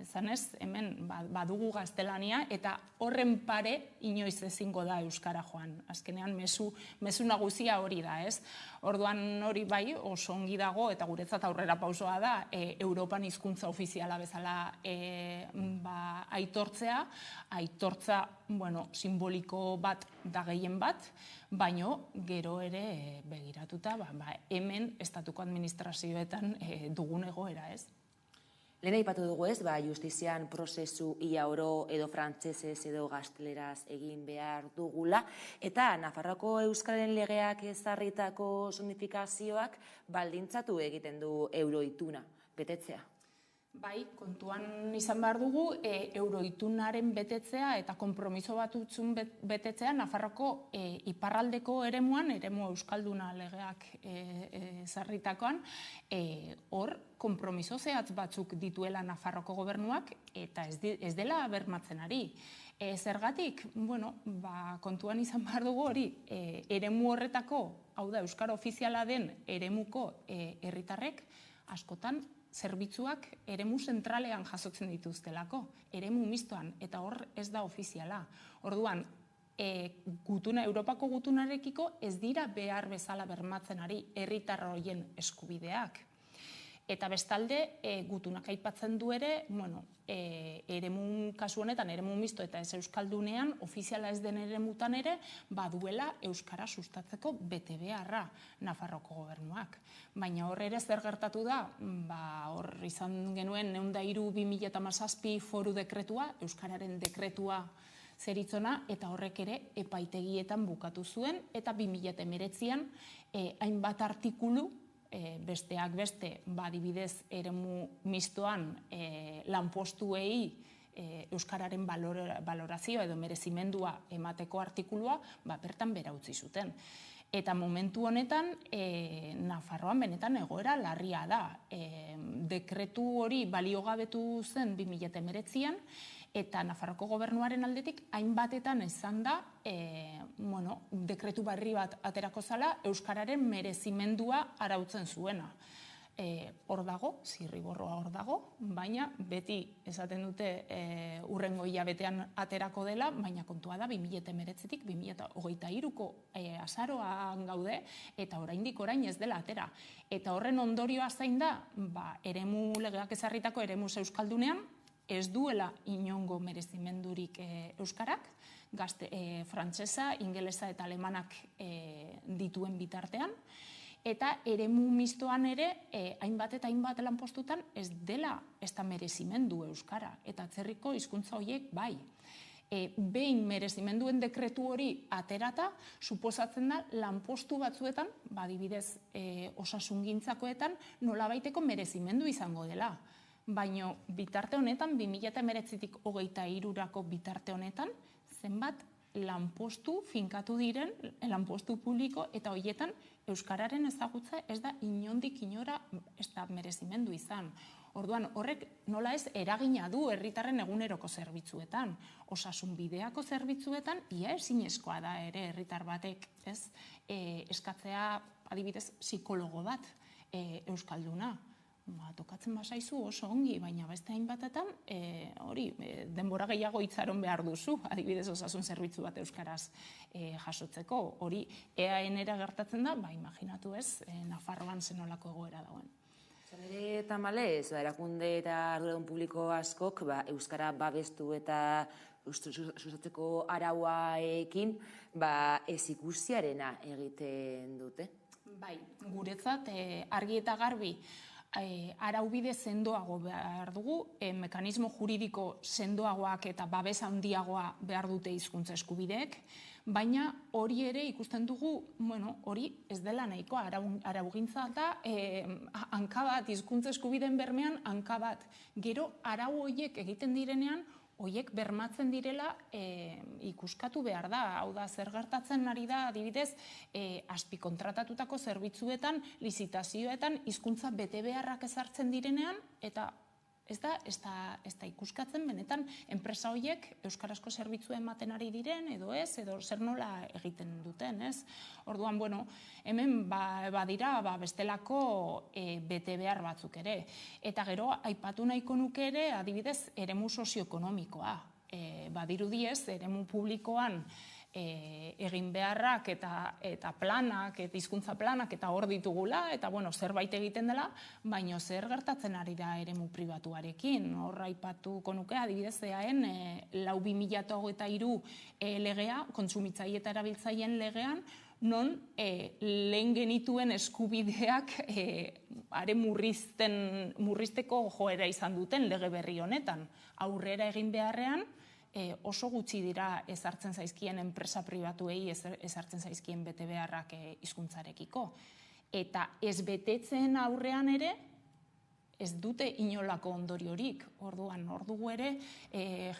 Ezanez, hemen badugu gaztelania eta horren pare inoiz ezingo da euskara joan. Azkenean mezu nagusia hori da, ez? Orduan hori bai oso ongi dago eta guretzat aurrera pausoa da Europan hizkuntza ofiziala bezala aitortzea, simboliko bat da gehien bat, baino gero ere begiratuta hemen estatuko administrazioetan dugun egoera, ez? Lehen aipatu dugu ez, justizian prozesu ia oro edo frantsesez edo gazteleraz egin behar dugula, eta Nafarroako Euskararen legeak ezarritako zonifikazioak baldintzatu egiten du euroituna, betetzea. Bai, kontuan izan behar dugu, euroitunaren betetzea eta konpromiso bat utzun betetzea Nafarroko iparraldeko eremuan, eremu euskalduna legeak zarritakoan, hor konpromiso zehatz batzuk dituela Nafarroko gobernuak eta ez dela bermatzen ari. Zergatik, kontuan izan behar dugu hori, eremu horretako, hau da, euskara ofiziala den eremuko herritarrek askotan zerbitzuak eremu zentralean jasotzen dituztelako, eremu mistoan, eta hor ez da ofiziala. Orduan, Europako gutunarekiko ez dira behar bezala bermatzen ari herritar horien eskubideak. Eta bestalde, gutunak aipatzen du ere, eremu kasu honetan, eremu misto eta ez euskaldunean, ofiziala ez den eremutan ere, baduela euskara sustatzeko bete beharra Nafarroko gobernuak. Baina hor ere zer gertatu da, hor izan genuen 903/2017 foru dekretua, euskararen dekretua zeritzona, eta horrek ere epaitegietan bukatu zuen, eta 2019an hainbat artikulu, besteak beste, adibidez eremu mistoan lanpostuei euskararen balorazio edo merezimendua emateko artikulua, bertan bera utzi zuten. Eta momentu honetan, Nafarroan benetan egoera larria da. Dekretu hori baliogabetu zen 2019an, eta Nafarroko gobernuaren aldetik hainbatetan izan da dekretu berri bat aterako zala euskararen merezimendua arautzen zuena. Hor dago, zirriborroa hor dago, baina beti esaten dute hurrengo hilabetean aterako dela, baina kontua da 2019tik 2023ko azaroan gaude, eta oraindik orain ez dela atera. Eta horren ondorioa zein da, eremu legeak ezarritako eremu euskaldunean, ez duela inongo merezimendurik euskarak, frantsesa, ingelesa eta alemanak dituen bitartean, eta eremu mistoan ere, hainbat eta hainbat lanpostutan ez dela ez da merezimendu euskara, eta atzerriko hizkuntza horiek bai. Behin merezimenduen dekretu hori aterata, suposatzen da lanpostu batzuetan, adibidez osasungintzakoetan, nolabaiteko merezimendu izango dela. Baina bitarte honetan, 2019tik 2023ko bitarte honetan, zenbat lanpostu finkatu diren, lanpostu publiko, eta horietan euskararen ezagutza ez da inondik inora ez da merezimendu izan. Orduan, horrek nola ez eragina du herritarren eguneroko zerbitzuetan. Osasun bideako zerbitzuetan, ia ezinezkoa da ere herritar batek eskatzea, adibidez, psikologo bat euskalduna. Tokatzen basaizu oso ongi, baina beste hainbatetan denbora gehiago itxaron behar duzu, adibidez osasun zerbitzu bat euskaraz jasotzeko. Hori EAN-era gertatzen da, imaginatu ez, Nafarroan zenolako egoera dagoen. Nire tamalez, erakunde eta arduradun publiko askok euskara babestu eta sustatzeko arauaekin ez ikusiarena egiten dute. Bai, guretzat argi eta garbi araubide sendoago behar dugu, mekanismo juridiko sendoagoak eta babes handiagoa behar dute hizkuntza eskubideek, baina hori ere ikusten dugu, hori ez dela nahiko, araugintza da hanka bat, hizkuntza eskubideen bermean hanka bat. Gero arau horiek egiten direnean, horiek bermatzen direla ikuskatu behar da. Hau da, zer gertatzen ari da, adibidez, azpikontratatutako zerbitzuetan, lizitazioetan, hizkuntza bete beharrak ezartzen direnean, eta ez da ikuskatzen benetan enpresa horiek euskarazko zerbitzu ematen ari diren, edo ez, edo zer nola egiten duten, ez? Orduan, hemen badira bestelako bete behar batzuk ere. Eta gero, aipatu nahiko nuke ere, adibidez, eremu sozioekonomikoa. Badirudiez, eremu publikoan egin beharrak eta planak, eta hizkuntza planak, eta hor ditugula, eta zerbait egiten dela, baina zer gertatzen ari da eremu pribatuarekin. Hor aipatuko nuke, adibidez, EAN 4/2023 legea, kontsumitzaile eta erabiltzaileen legean, non lehen genituen eskubideak are murrizteko joera izan duten lege berri honetan. Aurrera egin beharrean, oso gutxi dira ezartzen zaizkien enpresa pribatuei ezartzen zaizkien bete beharrak hizkuntzarekiko. Eta ez betetzen aurrean ere, ez dute inolako ondoriorik. Orduan, hor dugu ere,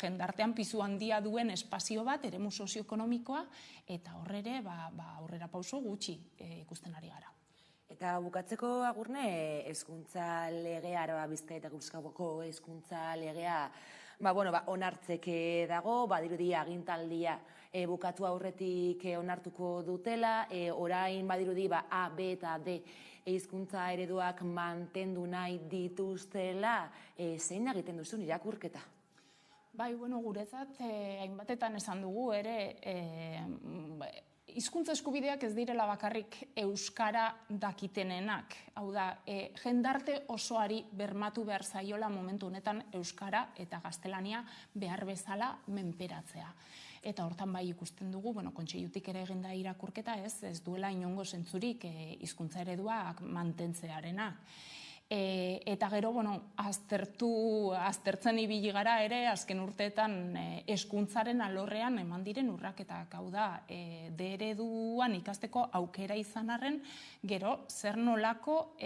jendartean pisu handia duen espazio bat, eremu sozioekonomikoa, eta horre aurrera pauso gutxi ikusten ari gara. Eta bukatzeko, Agurne, hezkuntza legea, Araba Bizkaia eta Gipuzkoako hezkuntza legea, onartzeke dago, badirudi agintaldia bukatu aurretik onartuko dutela, orain badirudi A, B eta D hizkuntza ereduak mantendu nahi dituztela, zein egiten duzun irakurketa? Bai, guretzat, hainbatetan esan dugu ere, hizkuntza eskubideak ez direla bakarrik euskara dakitenenak. Hau da, jendarte osoari bermatu behar zaiola momentu honetan euskara eta gaztelania behar bezala menperatzea. Eta hortan bai ikusten dugu, kontseilutik ere eginda irakurketa ez duela inongo zentzurik hizkuntza ereduak mantentzearena. Eta gero, aztertzen ibili gara ere, azken urteetan hezkuntzaren alorrean eman diren urraketak. Hau da, D ereduan ikasteko aukera izan arren, gero, zer nolako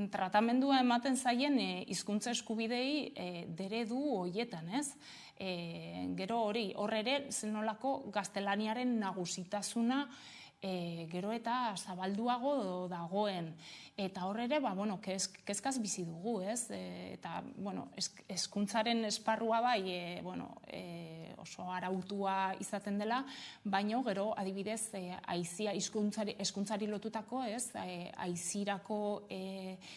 tratamendua ematen zaien hizkuntza eskubidei D eredu horietan, ez? Gero hor ere, zer nolako gaztelaniaren nagusitasuna gero eta zabalduago dagoen. Eta hor ere, kezkaz bizi dugu, ez? Eta, hezkuntzaren esparrua bai, oso arautua izaten dela, baina gero, adibidez, aizia, hezkuntzari lotutako, ez? Aizirako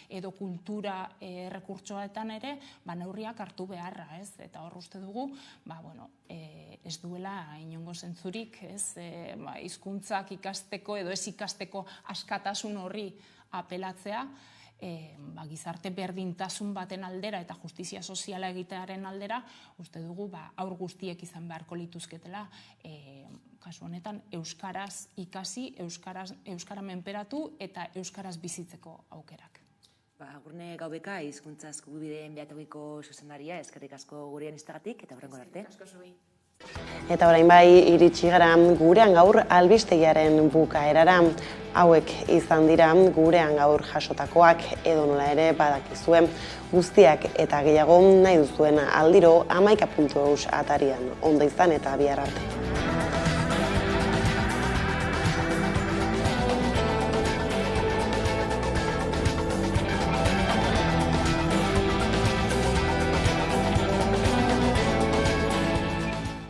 edo kultura rekurtsoetan ere, neurriak hartu beharra, ez? Eta hor uste dugu, ez duela inongo zentzurik, ez? Hizkuntzak ikasteko edo ez ikasteko askatasun horri apelatzea, gizarte berdintasun baten aldera eta justizia soziala egitearen aldera, uste dugu haur guztiek izan beharko lituzketela, kasu honetan, euskaraz ikasi, euskara menperatu eta euskaraz bizitzeko aukerak. Agurne Gaubeka, hizkuntza eskubideen behatogiko zuzendaria, eskerrik asko gurean iztegatik eta horrengo arte. Eta orain bai iritsi gara gurean gaur albistegiaren bukaerara. Hauek izan dira gurean gaur jasotakoak, edo nola ere badakizue guztiak eta gehiago nahi duzuen aldiro 11.eus atarian. Ondo izan eta bihar arte.